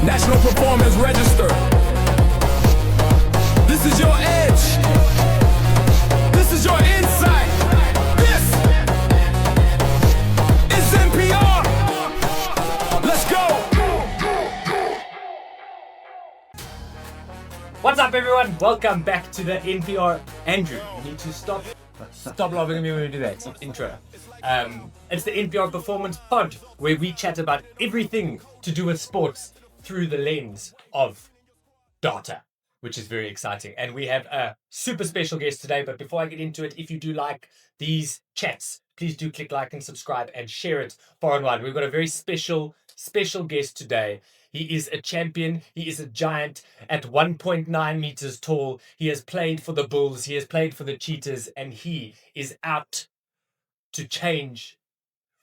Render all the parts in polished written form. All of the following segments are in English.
National Performance Register. This is your edge. This is your insight. This is NPR. Let's go. What's up, everyone? Welcome back to the NPR. Andrew, you need to stop laughing at me when we do that. It's an intro. It's the NPR Performance Pod, where we chat about everything to do with sports through the lens of data, which is very exciting. And we have a super special guest today. But before I get into it, if you do like these chats, please do click like and subscribe and share it far and wide. We've got a very special guest today. He is a champion. He is a giant at 1.9 meters tall. He has played for the Bulls. He has played for the Cheetahs. And he is out to change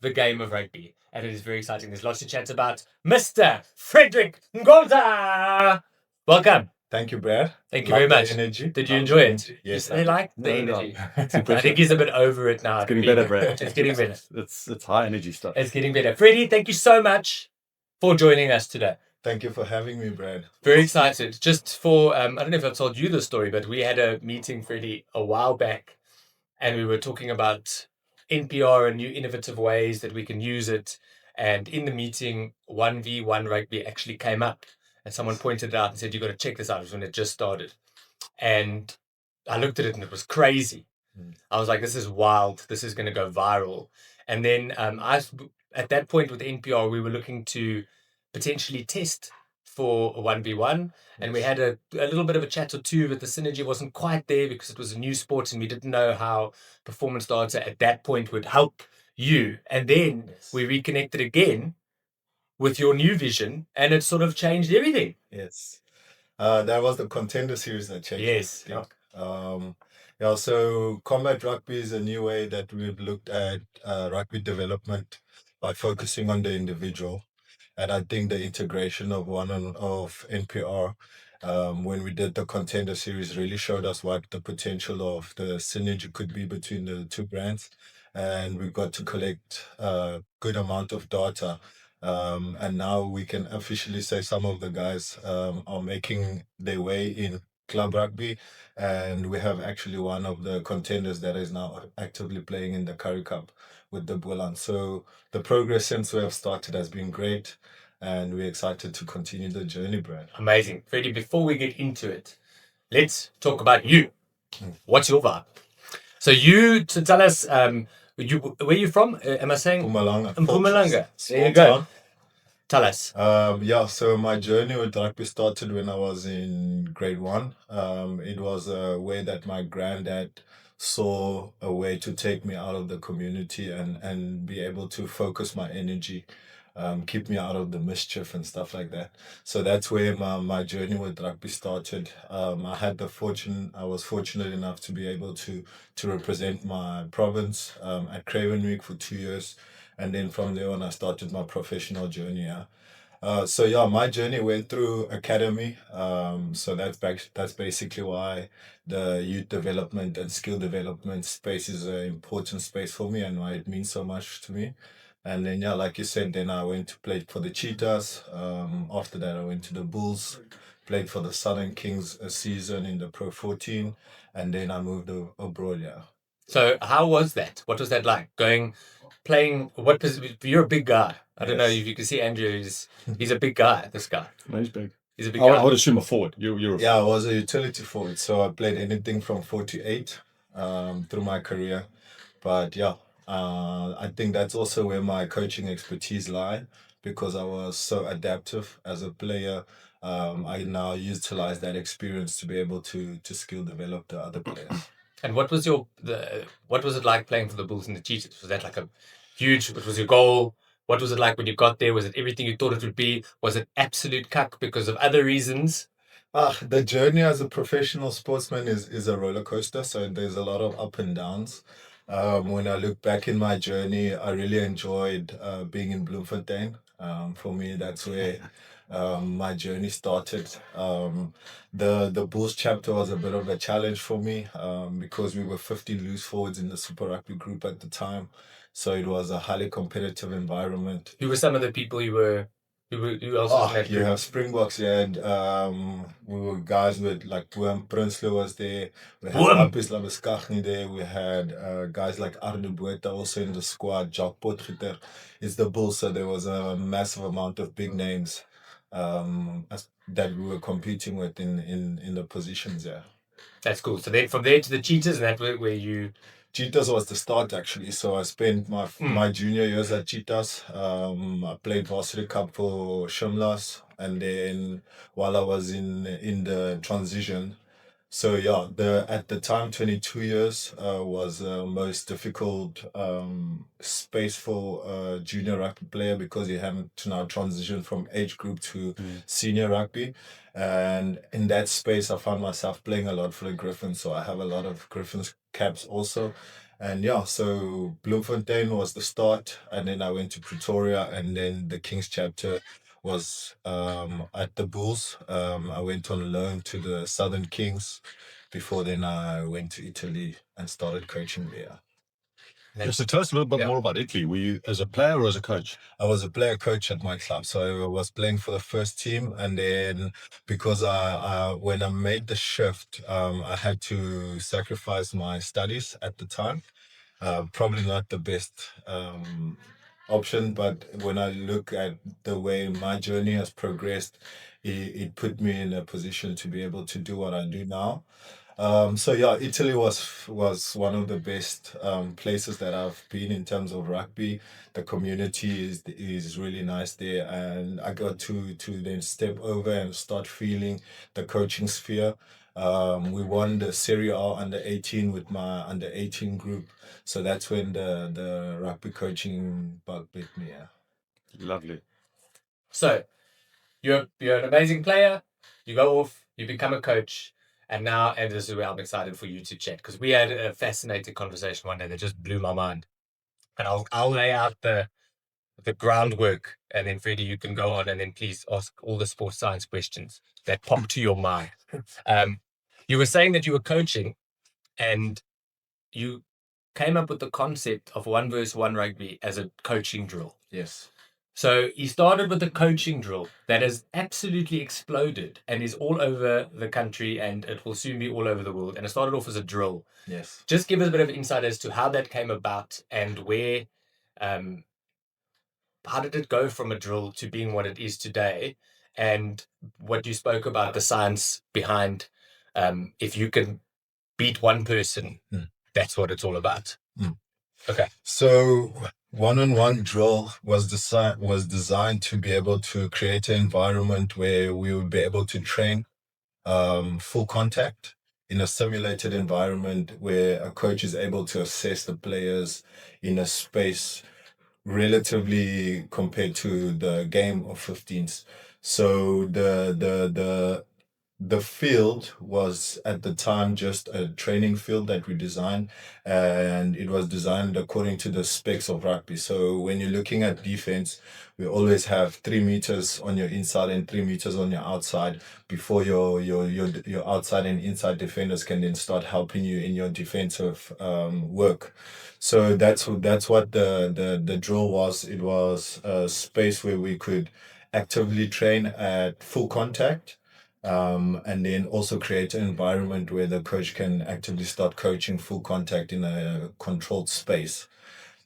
the game of rugby. And it is very exciting. There's lots to chat about. Mr. Frederik Ngoza! Welcome. Thank you, Brad. Thank you very much. Energy. Did you enjoy it? Yes. I like the No. energy. I think he's a bit over it now. It's getting better, Brad. It's getting better. It's high energy stuff. It's getting better. Freddie, thank you so much for joining us today. Thank you for having me, Brad. Very excited. Just for, I don't know if I've told you the story, but we had a meeting, Freddie, a while back, and we were talking about NPR and new innovative ways that we can use it. And in the meeting, 1v1 rugby actually came up, and someone pointed it out and said, "You got to check this out." It was when it just started. And I looked at it and it was crazy. I was like, this is wild. This is going to go viral. And then at that point with NPR, we were looking to potentially test for a 1v1. And we had a little bit of a chat or two, but the synergy wasn't quite there because it was a new sport and we didn't know how performance data at that point would help you. And then we reconnected again with your new vision and it sort of changed everything. Yes. That was the Contender Series that changed. Yes. So combat rugby is a new way that we've looked at rugby development by focusing on the individual. And I think the integration of NPR when we did the Contender Series really showed us what the potential of the synergy could be between the two brands. And we got to collect a good amount of data. And now we can officially say some of the guys are making their way in club rugby. And we have actually one of the contenders that is now actively playing in the Currie Cup with the Bulans. So the progress since we have started has been great. And we're excited to continue the journey, Brad. Amazing. Freddie, before we get into it, let's talk about you. What's your vibe? So to tell us, where are you from? Am I saying? Mpumalanga. Mpumalanga. Small There you go. town. Tell us. So my journey with rugby started when I was in grade 1. It was a way that my granddad saw a way to take me out of the community and be able to focus my energy, keep me out of the mischief and stuff like that. So that's where my journey with rugby started. I was fortunate enough to be able to represent my province at Cravenweek for 2 years. And then from there on, I started my professional journey. My journey went through academy. So that's basically why the youth development and skill development space is an important space for me and why it means so much to me. And then, like you said, then I went to play for the Cheetahs. After that, I went to the Bulls, played for the Southern Kings a season in the Pro 14, and then I moved abroad. So how was that? What was that like? Playing, what position? You're a big guy. I don't know if you can see Andrew. He's a big guy, this guy. No, he's big. He's a big I guy. would assume a forward. You're a Yeah, I was a utility forward, so I played anything from 48 through my career. But I think that's also where my coaching expertise lie because I was so adaptive as a player. I now utilize that experience to be able to skill develop the other players. And what was what was it like playing for the Bulls and the Cheetahs? Was that like what was your goal? What was it like when you got there? Was it everything you thought it would be? Was it absolute cuck because of other reasons? The journey as a professional sportsman is a roller coaster, so there's a lot of up and downs. When I look back in my journey, I really enjoyed being in Bloemfontein. For me, that's where my journey started. The Bulls chapter was a bit of a challenge for me because we were 15 loose forwards in the Super Rugby group at the time. So it was a highly competitive environment. Who were some of the people you were Who else was in that You group? have Springboks, and we were guys with like Willem Prinsloo was there. We had Willem! Lapis Labeskagni there. We had guys like Arno Botha also in the squad. Jacques Potgieter is the bull. So there was a massive amount of big names that we were competing with in the positions. Yeah. That's cool. So then from there to the Cheetahs, and that where you... Cheetahs was the start actually. So I spent my junior years at Cheetahs. I played varsity cup for Shimlas, and then while I was in the transition. So yeah, at the time 22 years was most difficult space for a junior rugby player because you have to now transition from age group to senior rugby. And in that space, I found myself playing a lot for the Griffins. So I have a lot of Griffins caps also. And yeah, so Bloemfontein was the start. And then I went to Pretoria, and then the Kings chapter was at the Bulls. I went on loan to the Southern Kings before then I went to Italy and started coaching there. So tell us a little bit more about Italy. Were you as a player or as a coach? I was a player coach at my club, so I was playing for the first team, and then because when I made the shift, I had to sacrifice my studies at the time. Probably not the best option, but when I look at the way my journey has progressed, it put me in a position to be able to do what I do now. So yeah, Italy was one of the best places that I've been in terms of rugby. The community is really nice there, and I got to then step over and start feeling the coaching sphere. We won the Serie A under 18 with my under 18 group, so that's when the rugby coaching bug bit me. Yeah. Lovely. So you're an amazing player. You go off, you become a coach. And this is where I'm excited for you to chat, because we had a fascinating conversation one day that just blew my mind. And I'll lay out the groundwork, and then Freddy, you can go on, and then please ask all the sports science questions that pop to your mind. You were saying that you were coaching, and you came up with the concept of 1v1 rugby as a coaching drill. Yes. So he started with a coaching drill that has absolutely exploded and is all over the country, and it will soon be all over the world. And it started off as a drill. Yes. Just give us a bit of insight as to how that came about and where, how did it go from a drill to being what it is today, and what you spoke about, the science behind, if you can beat one person, that's what it's all about. Okay. So one-on-one drill was designed to be able to create an environment where we would be able to train full contact in a simulated environment where a coach is able to assess the players in a space relatively compared to the game of 15s. So the field was at the time just a training field that we designed, and it was designed according to the specs of rugby. So when you're looking at defense, we always have 3 meters on your inside and 3 meters on your outside before your outside and inside defenders can then start helping you in your defensive work. So that's what the drill was. It was a space where we could actively train at full contact, and then also create an environment where the coach can actively start coaching full contact in a controlled space.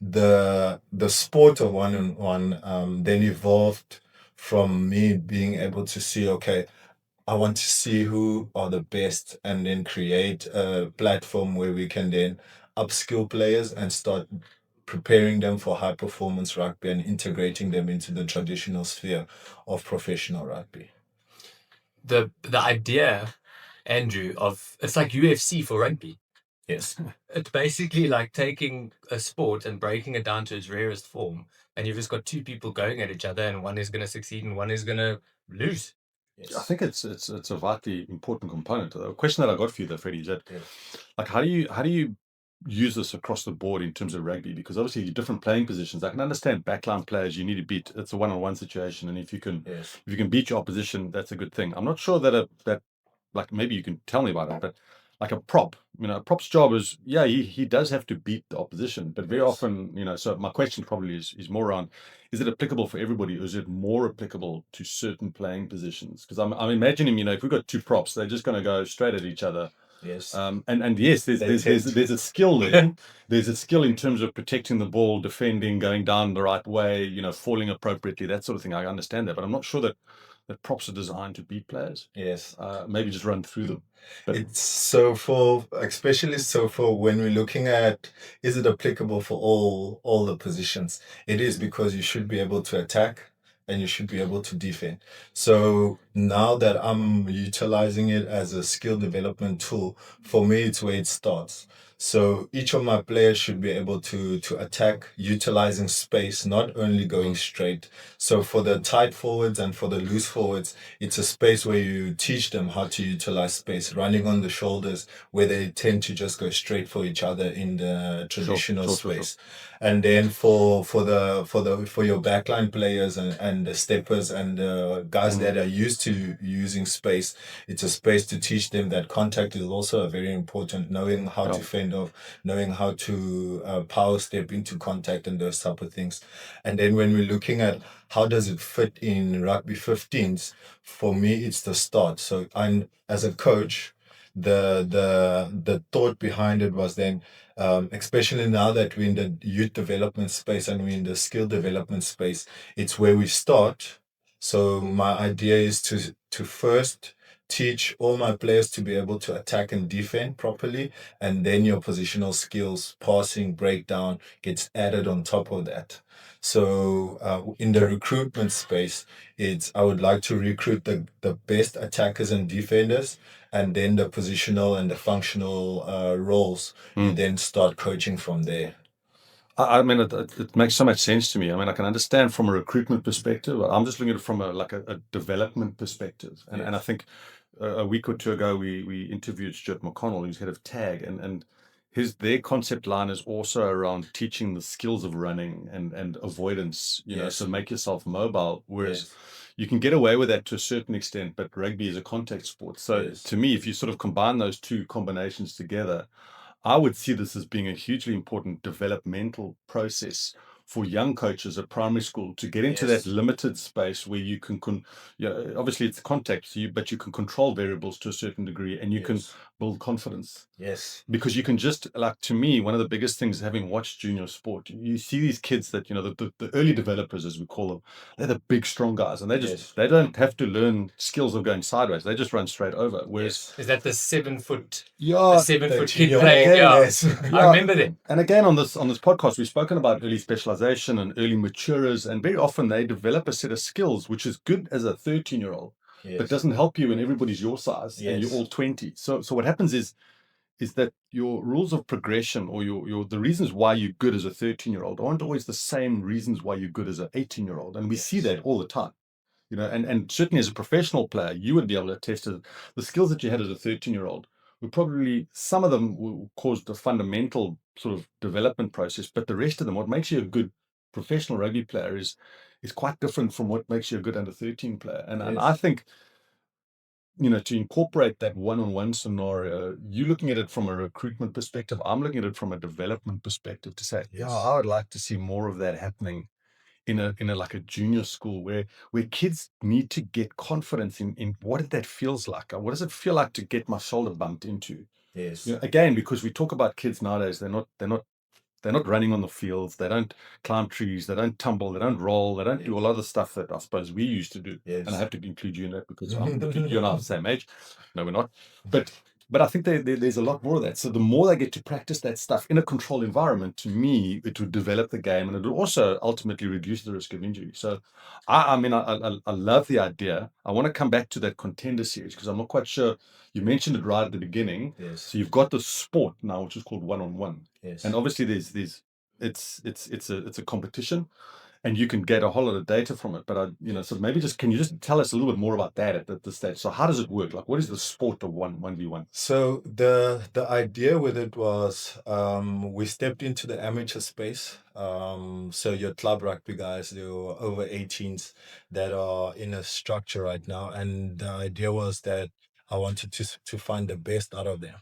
The sport of one-on-one then evolved from me being able to see, okay, I want to see who are the best, and then create a platform where we can then upskill players and start preparing them for high performance rugby and integrating them into the traditional sphere of professional rugby. The idea, Andrew, of it's like UFC for rugby. Yes. It's basically like taking a sport and breaking it down to its rarest form, and you've just got two people going at each other, and one is going to succeed and one is going to lose. Yes. I think it's a vitally important component. A question that I got for you, though, Freddie, is that like how do you use this across the board in terms of rugby? Because obviously you're different playing positions. I can understand backline players you need to beat. It's a one-on-one situation, and if you can beat your opposition, that's a good thing. I'm not sure that like maybe you can tell me about it, but like a prop. A prop's job is, yeah, he does have to beat the opposition, but very Yes. often, so my question probably is more around, is it applicable for everybody, or is it more applicable to certain playing positions? Because I'm imagining, if we've got two props, they're just going to go straight at each other. Yes. And yes, They there's tend to. there's a skill there. There's a skill in terms of protecting the ball, defending, going down the right way, falling appropriately, that sort of thing. I understand that, but I'm not sure that props are designed to beat players. Yes. Maybe just run through them. But It's especially so for when we're looking at, is it applicable for all the positions? It is, because you should be able to attack and you should be able to defend. So now that I'm utilizing it as a skill development tool, for me, it's where it starts. So each of my players should be able to attack utilizing space, not only going straight. So for the tight forwards and for the loose forwards, it's a space where you teach them how to utilize space, running on the shoulders, where they tend to just go straight for each other in the traditional sure. space. And then for your backline players and the steppers and the guys that are used to using space, it's a space to teach them that contact is also a very important, knowing how to fend off, knowing how to power step into contact and those type of things. And then when we're looking at how does it fit in rugby 15s, for me it's the start. So I'm, as a coach, the thought behind it was then, especially now that we're in the youth development space and we're in the skill development space, it's where we start. So my idea is to first teach all my players to be able to attack and defend properly, and then your positional skills, passing, breakdown, gets added on top of that. So in the recruitment space, I would like to recruit the best attackers and defenders, and then the positional and the functional roles. You then start coaching from there. I mean, it makes so much sense to me. I mean, I can understand from a recruitment perspective. I'm just looking at it from a development perspective. And I think a week or two ago, we interviewed Stuart McConnell, who's head of TAG, and their concept line is also around teaching the skills of running and avoidance, so make yourself mobile. Whereas you can get away with that to a certain extent, but rugby is a contact sport. So to me, if you sort of combine those two combinations together, I would see this as being a hugely important developmental process for young coaches at primary school to get into that limited space where you can, obviously it's contact, but you can control variables to a certain degree, and you can build confidence. Yes. Because you can just, like, to me, one of the biggest things, having watched junior sport, you see these kids that, the early developers, as we call them, they're the big, strong guys, and they don't have to learn skills of going sideways. They just run straight over. Whereas, Is that the 7 foot? yeah, The 7 foot kid junior playing. ball, Yeah. yes. I remember them. And again, on this podcast, we've spoken about early specialization and early maturers, and very often they develop a set of skills which is good as a 13-year-old, but doesn't help you when everybody's your size and you're all 20. So what happens is that your rules of progression, or the reasons why you're good as a 13-year-old aren't always the same reasons why you're good as an 18-year-old, and we see that all the time. And certainly as a professional player, you would be able to test it. The skills that you had as a 13-year-old were probably, some of them caused a fundamental sort of development process, but the rest of them, what makes you a good professional rugby player is quite different from what makes you a good under 13 player. And I think, to incorporate that one-on-one scenario, you're looking at it from a recruitment perspective. I'm looking at it from a development perspective to say, yeah, I would like to see more of that happening in a like a junior school where kids need to get confidence in what that feels like. What does it feel like to get my shoulder bumped into? Yes. Again, because we talk about kids nowadays, they're not running on the fields. They don't climb trees. They don't tumble. They don't roll. They don't do a lot of the stuff that I suppose we used to do. Yes. And I have to include you in that because you and I are the same age. No, we're not. But I think there's a lot more of that. So the more they get to practice that stuff in a controlled environment, to me, it would develop the game, and it would also ultimately reduce the risk of injury. So I mean, I love the idea. I want to come back to that contender series because I'm not quite sure. You mentioned it right at the beginning. Yes. So you've got the sport now, which is called one-on-one. Yes. And obviously it's a competition, and you can get a whole lot of data from it. But so maybe can you just tell us a little bit more about that at this stage? So how does it work? Like, what is the sport of 1v1? So the idea with it was, we stepped into the amateur space. So your club rugby guys, they were over 18s that are in a structure right now, and the idea was that I wanted to find the best out of them.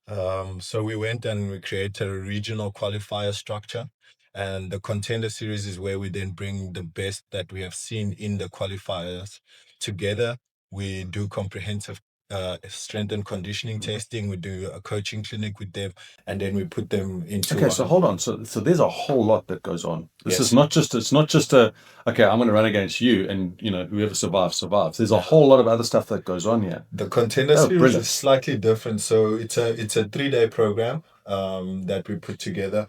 So we went and we created a regional qualifier structure. And the contender series is where we then bring the best that we have seen in the qualifiers together. We do comprehensive strength and conditioning testing. We do a coaching clinic with them, and then we put them into Okay, so hold on. So there's a whole lot that goes on. This is it's not just a okay, I'm going to run against you, and whoever survives survives. There's a whole lot of other stuff that goes on here. The contender series is slightly different. So it's a 3-day program that we put together.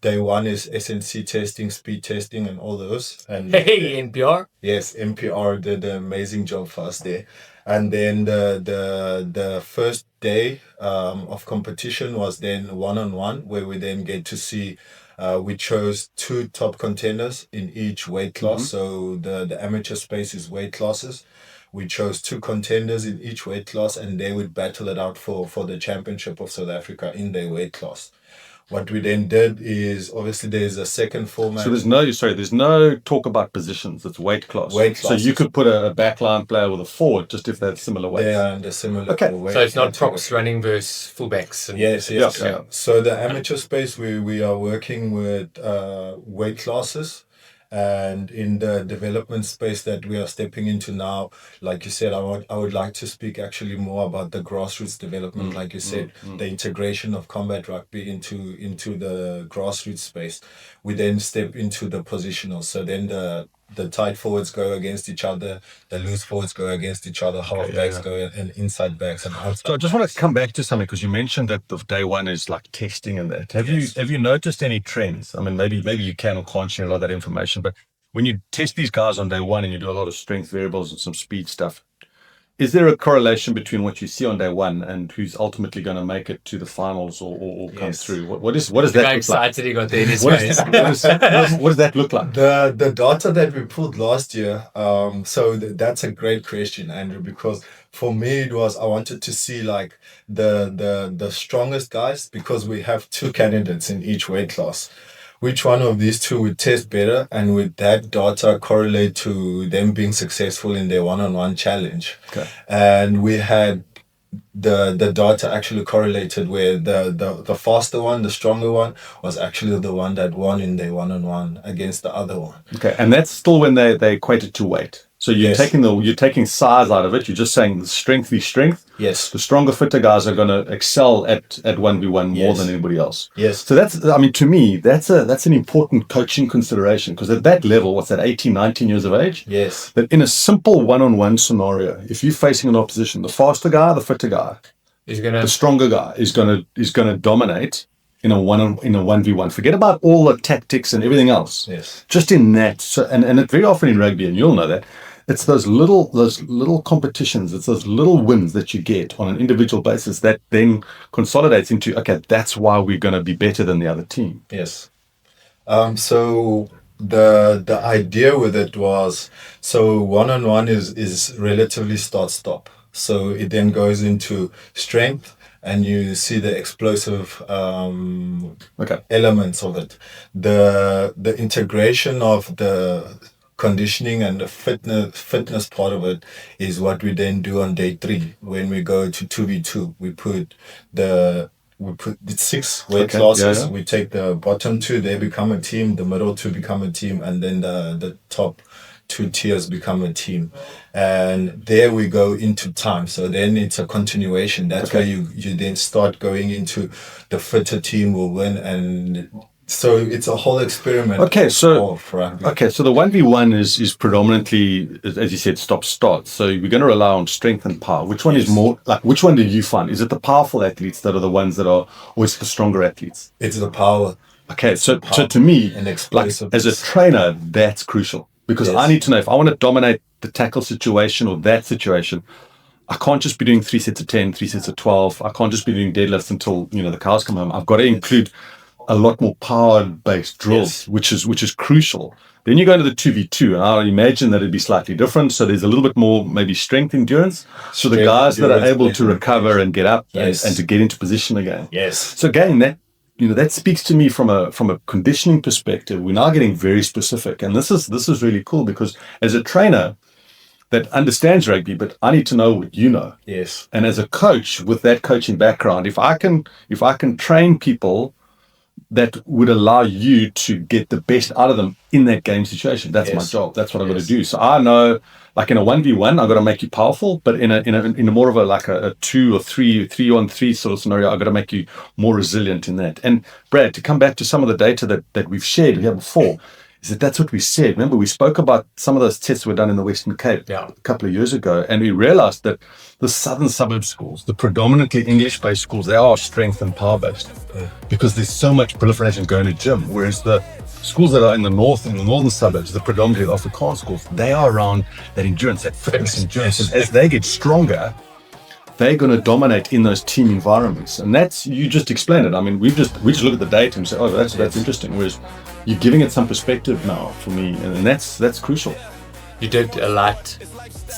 Day one is SNC testing, speed testing, and all those. And Hey, NPR. Yes, NPR did an amazing job for us there. And then the first day of competition was then one-on-one, where we then get to see. We chose 2 top contenders in each weight class. So the amateur space is weight classes. We chose 2 contenders in each weight class, and they would battle it out for the championship of South Africa in their weight class. What we then did is, obviously, there's a second format. So there's no talk about positions. It's weight class. So you could put a backline player with a forward, just if they're similar weights. They are in the similar weight. So it's not props running versus fullbacks. Yes. So the amateur space, we are working with weight classes. And in the development space that we are stepping into now, like you said, I would like to speak actually more about the grassroots development, like you said, the integration of combat rugby into the grassroots space. We then step into the positional. So then the tight forwards go against each other, the loose forwards go against each other, halfbacks go and inside backs and outside. So I just want to come back to something, because you mentioned that the day one is like testing and that. Have you noticed any trends? I mean, maybe you can or can't share a lot of that information, but when you test these guys on day one and you do a lot of strength variables and some speed stuff, is there a correlation between what you see on day one and who's ultimately going to make it to the finals or come through? What does that look excited like? He got there in his face. What does that look like? The data that we pulled last year, that's a great question, Andrew, because for me I wanted to see like the strongest guys, because we have 2 candidates in each weight class. Which one of these 2 would test better, and with that data correlate to them being successful in their one-on-one challenge. Okay. And we had the data actually correlated where the faster one, the stronger one, was actually the one that won in their one-on-one against the other one. Okay, and that's still when they equate it to weight. So you're taking size out of it. You're just saying strength v strength. Yes. The stronger, fitter guys are going to excel at 1v1 more than anybody else. Yes. So to me, that's an important coaching consideration, because at that level, what's that, 18, 19 years of age? Yes. That in a simple one-on-one scenario, if you're facing an opposition, the faster guy, the fitter guy, the stronger guy is going to dominate in a 1v1. Forget about all the tactics and everything else. Yes. Just in that. So, and it very often in rugby, and you'll know that, it's those little competitions, it's those little wins that you get on an individual basis that then consolidates into, okay, that's why we're going to be better than the other team. Yes. So the idea with it was, so one-on-one is relatively start-stop. So it then goes into strength, and you see the explosive elements of it. The integration of the conditioning and the fitness part of it is what we then do on day 3 when we go to 2v2. We put the 6 weight classes. We take the bottom 2, they become a team, the middle 2 become a team, and then the top 2 tiers become a team. And there we go into time. So then it's a continuation. That's where you then start going into the fitter team will win, and so it's a whole experiment. Okay, so the 1v1 is predominantly, as you said, stop-start. So we're going to rely on strength and power. Which one is more, like, which one do you find? Is it the powerful athletes that are the ones that are, or is it the stronger athletes? It's the power. Okay, so to me, like, as a trainer, that's crucial, because I need to know if I want to dominate the tackle situation or that situation. I can't just be doing 3 sets of 10, 3 sets of 12. I can't just be doing deadlifts until the cows come home. I've got to include a lot more power-based drills, which is crucial. Then you go into the 2v2, and I imagine that it'd be slightly different. So there's a little bit more maybe strength endurance. So the guys that are able to recover and get up and to get into position again. Yes. So again, that speaks to me from a conditioning perspective. We're now getting very specific, and this is really cool, because as a trainer, that understands rugby, but I need to know what you know. Yes. And as a coach with that coaching background, if I can train people that would allow you to get the best out of them in that game situation, that's my job. That's what I've got to do. So I know, like in a 1v1, I've got to make you powerful, but in a more of a 2 or 3-on-3 sort of scenario, I've got to make you more resilient in that. And Brad, to come back to some of the data that we've shared here before, is that's what we said. Remember, we spoke about some of those tests were done in the Western Cape a couple of years ago, and we realized that the southern suburb schools, the predominantly English-based schools, they are strength and power-based because there's so much proliferation going to gym, whereas the schools that are in the northern suburbs, the predominantly Afrikaans schools, they are around that endurance, that fitness endurance. And as they get stronger, they're going to dominate in those team environments. And that's, you just explained it. I mean, we just look at the data and say, oh, that's interesting. Whereas you're giving it some perspective now for me, and that's crucial. You did a light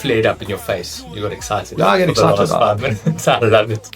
flared up in your face. You got excited. Yeah, I get excited. For the last 5 minutes. I love it.